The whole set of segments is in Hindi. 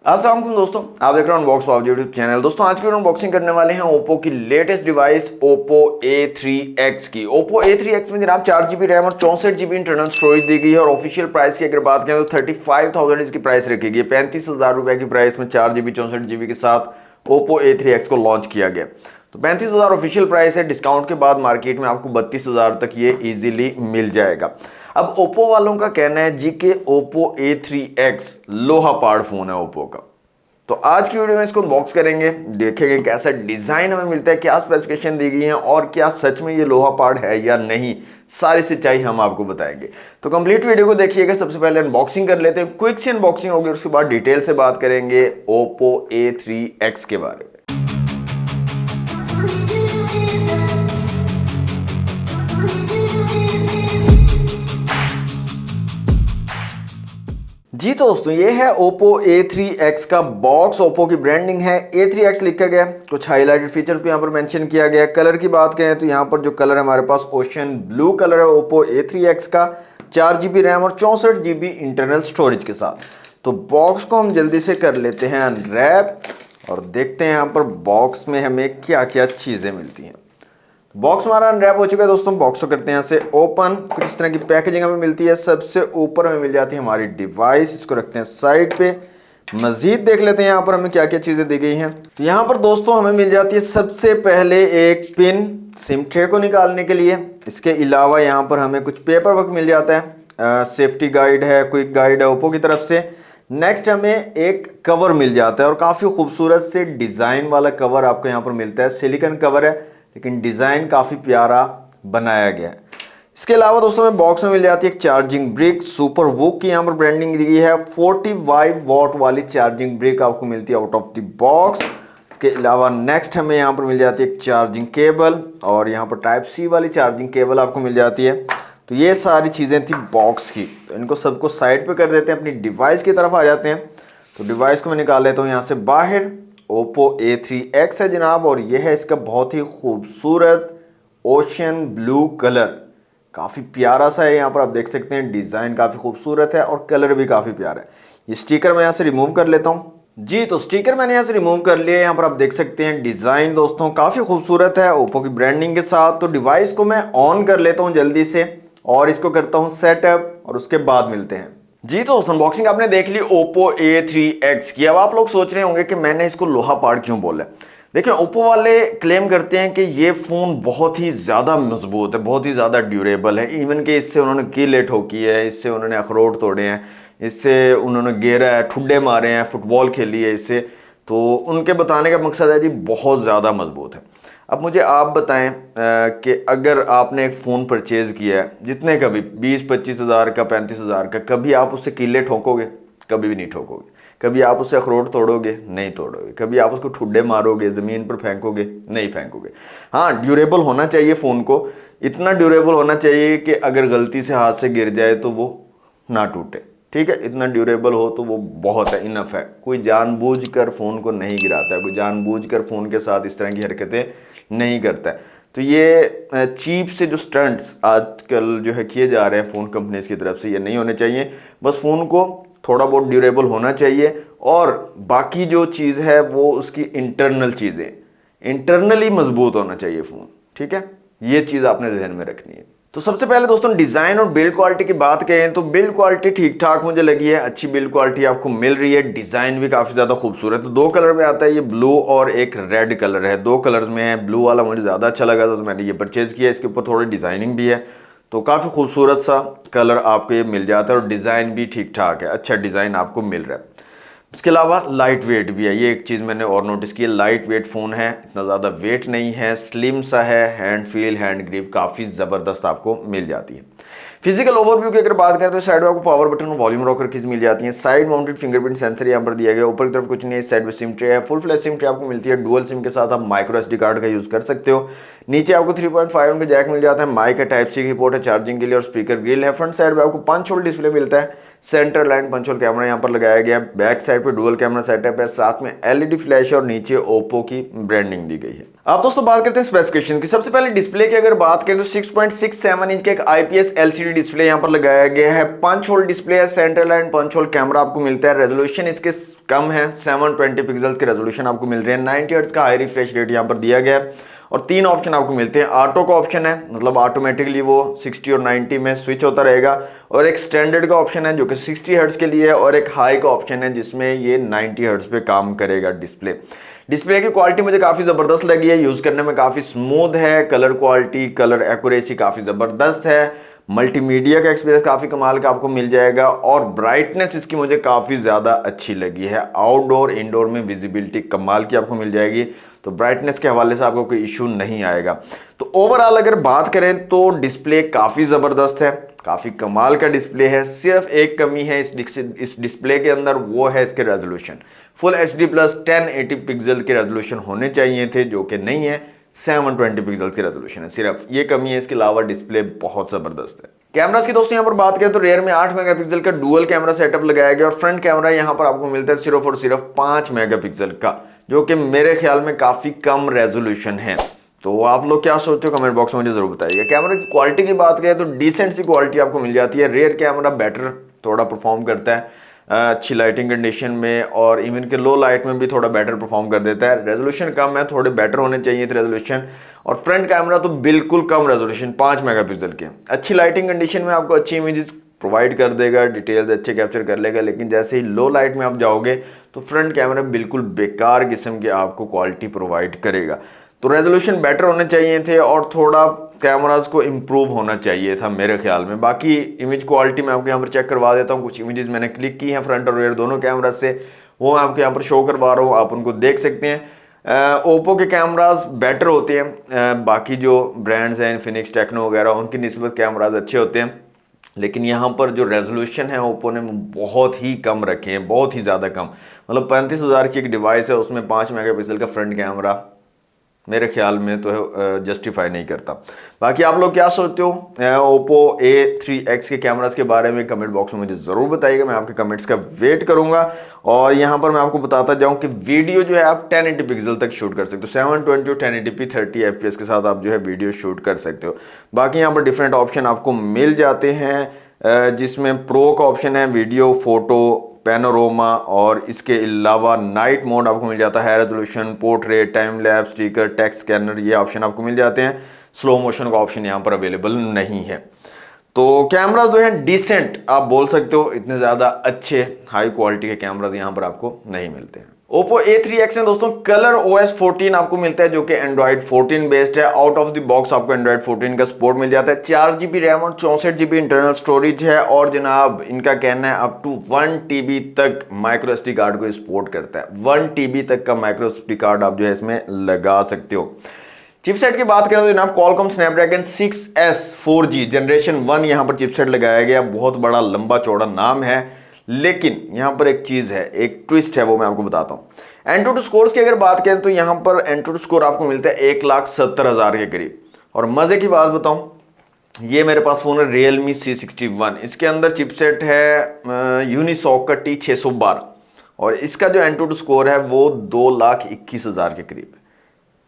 अस्सलाम वालेकुम दोस्तों, आप देख रहे हैं अनबॉक्स पाव यूट्यूब चैनल। दोस्तों आज की अनबॉक्सिंग करने वाले हैं ओप्पो की लेटेस्ट डिवाइस ओप्पो A3X की। ओप्पो A3X में जनाब 4GB रैम और 64GB इंटरनल स्टोरेज दी गई है और ऑफिशियल प्राइस की अगर बात करें तो 35,000 इसकी प्राइस रखी गई है। 35,000 रुपए की प्राइस में 4GB 64GB के साथ ओप्पो A3X को लॉन्च किया गया। तो 35,000 ऑफिशियल प्राइस है, डिस्काउंट के बाद मार्केट में आपको 32,000 तक ये इजीली मिल जाएगा। अब ओप्पो वालों का कहना है जी कि ओप्पो A3X लोहा पाड़ फोन है ओप्पो का। तो आज की वीडियो में इसको अनबॉक्स करेंगे, देखेंगे कैसा डिजाइन हमें मिलता है, क्या स्पेसिफिकेशन दी गई है और क्या सच में ये लोहा पाड़ है या नहीं। सारी सच्चाई हम आपको बताएंगे, तो कंप्लीट वीडियो को देखिएगा। सबसे पहले अनबॉक्सिंग कर लेते हैं, क्विक सी अनबॉक्सिंग होगी, उसके बाद डिटेल से बात करेंगे ओप्पो A3X के बारे में। जी तो दोस्तों ये है ओप्पो A3X का बॉक्स। ओप्पो की ब्रांडिंग है, A3X लिखा गया, कुछ हाईलाइटेड फीचर्स भी यहाँ पर मेंशन किया गया है। कलर की बात करें तो यहाँ पर जो कलर है हमारे पास ओशन ब्लू कलर है ओप्पो A3X का, 4GB रैम और 64GB इंटरनल स्टोरेज के साथ। तो बॉक्स को हम जल्दी से कर लेते हैं अनरैप और देखते हैं यहाँ पर बॉक्स में हमें क्या क्या चीज़ें मिलती हैं। बॉक्स हमारा अनरैप हो चुका है दोस्तों। बॉक्स को करते हैं यहाँ से ओपन। कुछ इस तरह की पैकेजिंग हमें मिलती है। सबसे ऊपर हमें मिल जाती है हमारी डिवाइस, इसको रखते हैं साइड पे। मजीद देख लेते हैं यहाँ पर हमें क्या क्या चीज़ें दी गई हैं। तो यहाँ पर दोस्तों हमें मिल जाती है सबसे पहले एक पिन सिम ट्रे को निकालने के लिए। इसके अलावा यहाँ पर हमें कुछ पेपर वर्क मिल जाता है, सेफ्टी गाइड है, क्विक गाइड है ओप्पो की तरफ से। नेक्स्ट हमें एक कवर मिल जाता है और काफ़ी खूबसूरत से डिज़ाइन वाला कवर आपको यहाँ पर मिलता है। सिलिकॉन कवर है लेकिन डिज़ाइन काफ़ी प्यारा बनाया गया है। इसके अलावा दोस्तों हमें बॉक्स में मिल जाती है एक चार्जिंग ब्रिक, सुपर वूक की यहाँ पर ब्रांडिंग दी गई है। 45 वॉट वाली चार्जिंग ब्रिक आपको मिलती है आउट ऑफ द बॉक्स। इसके अलावा नेक्स्ट हमें यहाँ पर मिल जाती है एक चार्जिंग केबल और यहाँ पर टाइप सी वाली चार्जिंग केबल आपको मिल जाती है। तो ये सारी चीज़ें थी बॉक्स की। तो इनको सबको साइड पर कर देते हैं, अपनी डिवाइस की तरफ आ जाते हैं। तो डिवाइस को मैं निकाल लेता हूँ यहाँ से बाहर। ओप्पो A3X है जनाब और यह है इसका बहुत ही खूबसूरत ओशन ब्लू कलर, काफ़ी प्यारा सा है। यहाँ पर आप देख सकते हैं डिज़ाइन काफ़ी खूबसूरत है और कलर भी काफ़ी प्यारा है। ये स्टिकर मैं यहाँ से रिमूव कर लेता हूँ। जी तो स्टिकर मैंने यहाँ से रिमूव कर लिया। यहाँ पर आप देख सकते हैं डिज़ाइन दोस्तों काफ़ी खूबसूरत है ओप्पो की ब्रांडिंग के साथ। तो डिवाइस को मैं ऑन कर लेता हूँ जल्दी से और इसको करता हूँ सेटअप और उसके बाद मिलते हैं। जी तो अनबॉक्सिंग आपने देख ली ओप्पो A3X की। अब आप लोग सोच रहे होंगे कि मैंने इसको लोहा पाड़ क्यों बोला। देखिए ओप्पो वाले क्लेम करते हैं कि ये फ़ोन बहुत ही ज़्यादा मजबूत है, बहुत ही ज़्यादा ड्यूरेबल है। इवन कि इससे उन्होंने कीलें ठोकी है, इससे उन्होंने अखरोट तोड़े हैं, इससे उन्होंने गेरा है, ठुड्डे मारे हैं, फुटबॉल खेली है इससे। तो उनके बताने का मकसद है जी बहुत ज़्यादा मजबूत है। अब मुझे आप बताएं कि अगर आपने एक फ़ोन परचेज़ किया है जितने का भी 20-25 हज़ार का, 35,000 का, कभी आप उससे कीले ठोकोगे? कभी भी नहीं ठोकोगे। कभी आप उससे अखरोट तोड़ोगे? नहीं तोड़ोगे। कभी आप उसको ठुड्डे मारोगे, ज़मीन पर फेंकोगे? नहीं फेंकोगे। हाँ, ड्यूरेबल होना चाहिए फ़ोन को, इतना ड्यूरेबल होना चाहिए कि अगर गलती से हाथ से गिर जाए तो वो ना टूटे। ठीक है, इतना ड्यूरेबल हो तो वो बहुत है, इनफ है। कोई जानबूझकर फ़ोन को नहीं गिराता है, कोई जानबूझकर फ़ोन के साथ इस तरह की हरकतें नहीं करता है। तो ये चीप से जो स्टंट्स आजकल जो है किए जा रहे हैं फ़ोन कंपनीज की तरफ से, ये नहीं होने चाहिए। बस फ़ोन को थोड़ा बहुत ड्यूरेबल होना चाहिए और बाकी जो चीज़ है वो उसकी इंटरनल चीज़ें, इंटरनली मजबूत होना चाहिए फ़ोन। ठीक है, ये चीज़ आपने ध्यान में रखनी है। तो सबसे पहले दोस्तों डिज़ाइन और बिल्ड क्वालिटी की बात करें तो बिल्ड क्वालिटी ठीक ठाक मुझे लगी है, अच्छी बिल्ड क्वालिटी आपको मिल रही है। डिज़ाइन भी काफ़ी ज़्यादा खूबसूरत है। तो दो कलर में आता है, ये ब्लू और एक रेड कलर है, दो कलर्स में है। ब्लू वाला मुझे ज़्यादा अच्छा लगा था तो मैंने ये परचेज़ किया। इसके ऊपर थोड़ी डिज़ाइनिंग भी है, तो काफ़ी खूबसूरत सा कलर आपको ये मिल जाता है और डिज़ाइन भी ठीक ठाक है, अच्छा डिज़ाइन आपको मिल रहा है। इसके अलावा लाइट वेट भी है, ये एक चीज़ मैंने और नोटिस की है। लाइट वेट फ़ोन है, इतना ज़्यादा वेट नहीं है, स्लिम सा है। हैंड फील, हैंड ग्रिप काफ़ी ज़बरदस्त आपको मिल जाती है। फिजिकल ओवरव्यू की अगर बात करें तो साइड में आपको पावर बटन और वॉल्यूम रॉकर कीज मिल जाती है। साइड माउंटेड फिंगरप्रिंट सेंसर यहाँ पर दिया गया। ऊपर की तरफ कुछ नहीं है, साइड में सिम ट्रे है। फुल फ्लैश सिम ट्रे आपको मिलती है, डुअल सिम के साथ आप माइक्रो SD कार्ड का यूज़ कर सकते हो। नीचे आपको 3.5 का जैक मिल जाता है, माइक है, टाइप सी की पोर्ट है चार्जिंग के लिए और स्पीकर ग्रिल है। फ्रंट साइड में आपको पंच होल डिस्प्ले मिलता है। Centre line punch hole camera यहाँ पर लगाया गया है। बैक साइड पे डुअल कैमरा सेटअप है, साथ में एलईडी फ्लैश और नीचे ओप्पो की ब्रांडिंग दी गई है। अब दोस्तों बात करते हैं स्पेसिफिकेशन की। सबसे पहले डिस्प्ले की अगर बात करें तो 6.67 इंच का एक आईपीएस एलसीडी डिस्प्ले यहाँ पर लगाया गया है। पंच होल डिस्प्ले है, centre line punch hole camera आपको मिलता है। रेजोल्यूशन इसके कम है, 720 पिक्सल्स के रेजोल्यूशन आपको मिल रहे हैं। 90 हर्ट्ज का हाई रिफ्रेश रेट यहाँ पर दिया गया है और 3 ऑप्शन आपको मिलते हैं। ऑटो का ऑप्शन है, मतलब ऑटोमेटिकली वो 60 और 90 में स्विच होता रहेगा, और एक स्टैंडर्ड का ऑप्शन है जो कि 60 हर्ट्ज के लिए है, और एक हाई का ऑप्शन है जिसमें ये 90 हर्ट्ज पे काम करेगा डिस्प्ले। डिस्प्ले की क्वालिटी मुझे काफ़ी ज़बरदस्त लगी है, यूज़ करने में काफ़ी स्मूथ है। कलर क्वालिटी, कलर एक्यूरेसी काफ़ी ज़बरदस्त है। मल्टीमीडिया का एक्सपीरियंस काफ़ी कमाल का आपको मिल जाएगा, और ब्राइटनेस इसकी मुझे काफ़ी ज़्यादा अच्छी लगी है। आउटडोर इंडोर में विजिबिलिटी कमाल की आपको मिल जाएगी, तो ब्राइटनेस के हवाले से आपको कोई इशू नहीं आएगा। तो ओवरऑल अगर बात करें तो डिस्प्ले काफ़ी ज़बरदस्त है, काफ़ी कमाल का डिस्प्ले है। सिर्फ एक कमी है इस डिस्प्ले के अंदर, वो है इसके resolution. Full HD plus 1080 pixel के रेजोल्यूशन होने चाहिए थे, जो कि नहीं है। 720 पिक्सल की रेजोल्यूशन है, सिर्फ ये कमी है। इसके अलावा डिस्प्ले बहुत ज़बरदस्त है। कैमरास की दोस्तों यहाँ पर बात करें तो रेयर में 8 मेगापिक्सल का डुअल कैमरा सेटअप लगाया गया, और फ्रंट कैमरा यहाँ पर आपको मिलता है सिर्फ और सिर्फ 5 मेगापिक्सल का, जो कि मेरे ख्याल में काफ़ी कम रेजोल्यूशन है। तो आप लोग क्या सोचते हो कमेंट बॉक्स में मुझे जरूर बताइएगा। कैमरे की क्वालिटी की बात करें तो डिसेंट सी क्वालिटी आपको मिल जाती है। रेयर कैमरा बेटर थोड़ा परफॉर्म करता है अच्छी लाइटिंग कंडीशन में, और इवन के लो लाइट में भी थोड़ा बेटर परफॉर्म कर देता है। रेजोल्यूशन कम है, थोड़े बेटर होने चाहिए थे रेजोल्यूशन। और फ्रंट कैमरा तो बिल्कुल कम रेजोल्यूशन, 5 मेगापिक्सल के। अच्छी लाइटिंग कंडीशन में आपको अच्छी इमेजेस प्रोवाइड कर देगा, डिटेल्स अच्छे कैप्चर कर लेगा, लेकिन जैसे ही लो लाइट में आप जाओगे तो फ्रंट कैमरा बिल्कुल बेकार किस्म की आपको क्वालिटी प्रोवाइड करेगा। तो रेजोल्यूशन बेटर होने चाहिए थे, और थोड़ा कैमरास को इम्प्रूव होना चाहिए था मेरे ख्याल में। बाकी इमेज क्वालिटी मैं आपको यहाँ पर चेक करवा देता हूँ। कुछ इमेजेस मैंने क्लिक की हैं फ्रंट और रेयर दोनों कैमरा से, वो मैं आपको यहाँ पर शो करवा रहा हूँ, आप उनको देख सकते हैं। ओप्पो के कैमरास बेटर होते हैं, बाकी जो ब्रांड्स हैं इन्फिनिक्स, टेक्नो वगैरह, उनकी निस्बत कैमराज अच्छे होते हैं, लेकिन यहाँ पर जो रेजोल्यूशन है ओप्पो ने बहुत ही कम रखे हैं, बहुत ही ज़्यादा कम। मतलब 35,000 की एक डिवाइस है, उसमें 5 मेगापिक्सल का फ्रंट कैमरा मेरे ख्याल में तो जस्टिफाई नहीं करता। बाकी आप लोग क्या सोचते हो ओप्पो A3X के कैमरास के बारे में, कमेंट बॉक्स में मुझे ज़रूर बताइएगा, मैं आपके कमेंट्स का वेट करूंगा। और यहाँ पर मैं आपको बताता जाऊँ कि वीडियो जो है आप 1080 पिक्सल तक शूट कर सकते हो, 720 1080p 30 FPS के साथ आप जो है वीडियो शूट कर सकते हो। बाकी यहाँ पर डिफरेंट ऑप्शन आपको मिल जाते हैं, जिसमें प्रो का ऑप्शन है वीडियो, फोटो, पैनोरामा, और इसके अलावा नाइट मोड आपको मिल जाता है, resolution, portrait, time lapse, sticker, text scanner, ये ऑप्शन आपको मिल जाते हैं। स्लो मोशन का ऑप्शन यहाँ पर अवेलेबल नहीं है। तो कैमरास जो है डिसेंट आप बोल सकते हो, इतने ज़्यादा अच्छे हाई क्वालिटी के कैमरास यहाँ पर आपको नहीं मिलते हैं। Oppo A3X में दोस्तों कलर OS 14 आपको मिलता है, जो कि Android 14 बेस्ड है। आउट ऑफ द बॉक्स आपको Android 14 का सपोर्ट मिल जाता है। 4GB रैम और 64GB इंटरनल स्टोरेज है, और जनाब इनका कहना है अप टू 1TB तक माइक्रो SD कार्ड को सपोर्ट करता है। 1TB तक का माइक्रो SD कार्ड आप जो है इसमें लगा सकते हो। चिपसेट की बात करें तो जनाब Qualcomm Snapdragon 6S 4G generation 1 यहाँ पर चिपसेट लगाया गया। बहुत बड़ा लंबा चौड़ा नाम है, लेकिन यहाँ पर एक चीज है, एक ट्विस्ट है, वो मैं आपको बताता हूँ। एंटूटू स्कोर्स की अगर बात करें तो यहाँ पर एंटूटू स्कोर आपको मिलता है 1,70,000 के करीब। और मजे की बात बताऊँ, ये मेरे पास फोन है Realme C61, इसके अंदर चिपसेट है यूनिसॉक का T612, और इसका जो एंटूटू स्कोर है वो 2,21,000 के करीब है।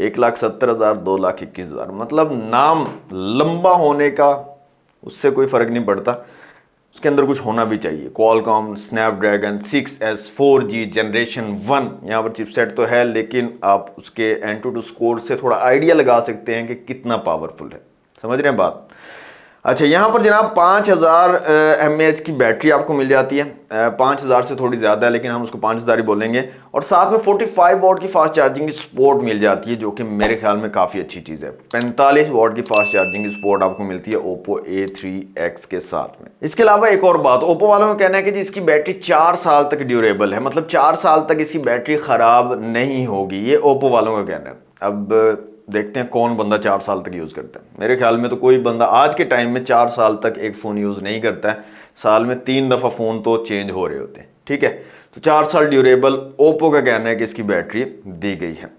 1,70,000, 2,21,000, मतलब नाम लंबा होने का उससे कोई फर्क नहीं पड़ता, उसके अंदर कुछ होना भी चाहिए। Qualcomm Snapdragon 6S 4G generation 1 यहाँ पर चिपसेट तो है, लेकिन आप उसके एंटूटू स्कोर से थोड़ा आइडिया लगा सकते हैं कि कितना पावरफुल है। समझ रहे हैं बात? अच्छा, यहाँ पर जनाब 5000 mAh की बैटरी आपको मिल जाती है। 5000 से थोड़ी ज़्यादा है, लेकिन हम उसको 5000 ही बोलेंगे। और साथ में 45 वॉट की फास्ट चार्जिंग की सपोर्ट मिल जाती है, जो कि मेरे ख्याल में काफ़ी अच्छी चीज़ है। 45 वॉट की फास्ट चार्जिंग की सपोर्ट आपको मिलती है Oppo A3X के साथ में। इसके अलावा एक और बात, Oppo वालों का कहना है कि जी इसकी बैटरी 4 साल तक ड्यूरेबल है, मतलब 4 साल तक इसकी बैटरी ख़राब नहीं होगी, ये Oppo वालों का कहना है। अब देखते हैं कौन बंदा 4 साल तक यूज़ करता है। मेरे ख्याल में तो कोई बंदा आज के टाइम में 4 साल तक एक फ़ोन यूज़ नहीं करता है। साल में 3 दफ़ा फ़ोन तो चेंज हो रहे होते हैं, ठीक है। तो 4 साल ड्यूरेबल ओप्पो का कहना है कि इसकी बैटरी दी गई है।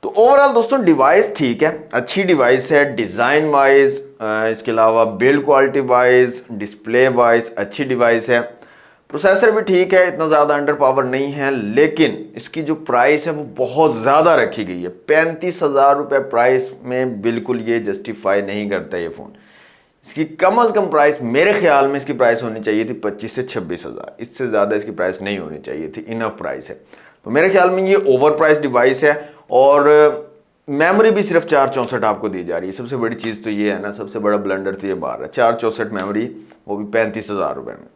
तो ओवरऑल दोस्तों डिवाइस ठीक है, अच्छी डिवाइस है, डिज़ाइन वाइज, इसके अलावा build quality wise, display wise अच्छी डिवाइस है। प्रोसेसर भी ठीक है, इतना ज़्यादा अंडर पावर नहीं है, लेकिन इसकी जो प्राइस है वो बहुत ज़्यादा रखी गई है। 35,000 रुपये प्राइस में बिल्कुल ये जस्टिफाई नहीं करता ये फ़ोन। इसकी कम से कम प्राइस मेरे ख्याल में इसकी प्राइस होनी चाहिए थी 25 से 26,000, इससे ज़्यादा इसकी प्राइस नहीं होनी चाहिए थी, इनफ प्राइस है। तो मेरे ख्याल में ये ओवर प्राइस डिवाइस है और मेमोरी भी सिर्फ 464 आपको दी जा रही है। सबसे बड़ी चीज़ तो ये है ना, सबसे बड़ा ब्लंडर तो ये बाहर है, 464 मेमोरी, वो भी 35,000 रुपये में।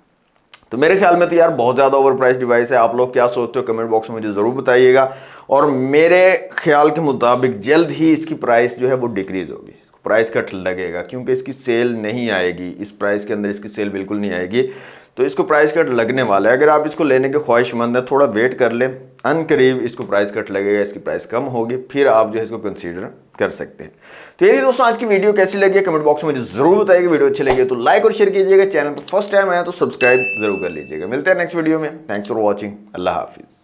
तो मेरे ख्याल में तो यार बहुत ज़्यादा ओवर प्राइस डिवाइस है। आप लोग क्या सोचते हो कमेंट बॉक्स में मुझे ज़रूर बताइएगा। और मेरे ख्याल के मुताबिक जल्द ही इसकी प्राइस जो है वो डिक्रीज़ होगी, प्राइस कट लगेगा, क्योंकि इसकी सेल नहीं आएगी, इस प्राइस के अंदर इसकी सेल बिल्कुल नहीं आएगी। तो इसको प्राइस कट लगने वाला है। अगर आप इसको लेने के ख्वाहिशमंद हैं, थोड़ा वेट कर लें, अनकरीब इसको प्राइस कट लगेगा, इसकी प्राइस कम होगी, फिर आप जो है इसको कंसीडर कर सकते हैं। तो यही दोस्तों आज की वीडियो कैसी लगी कमेंट बॉक्स में मुझे जरूर बताइएगा। वीडियो अच्छी लगी तो लाइक और शेयर कीजिएगा, चैनल पर फर्स्ट टाइम आया तो सब्सक्राइब जरूर कर लीजिएगा। मिलते हैं नेक्स्ट वीडियो में। Thanks for watching. Allah Hafiz.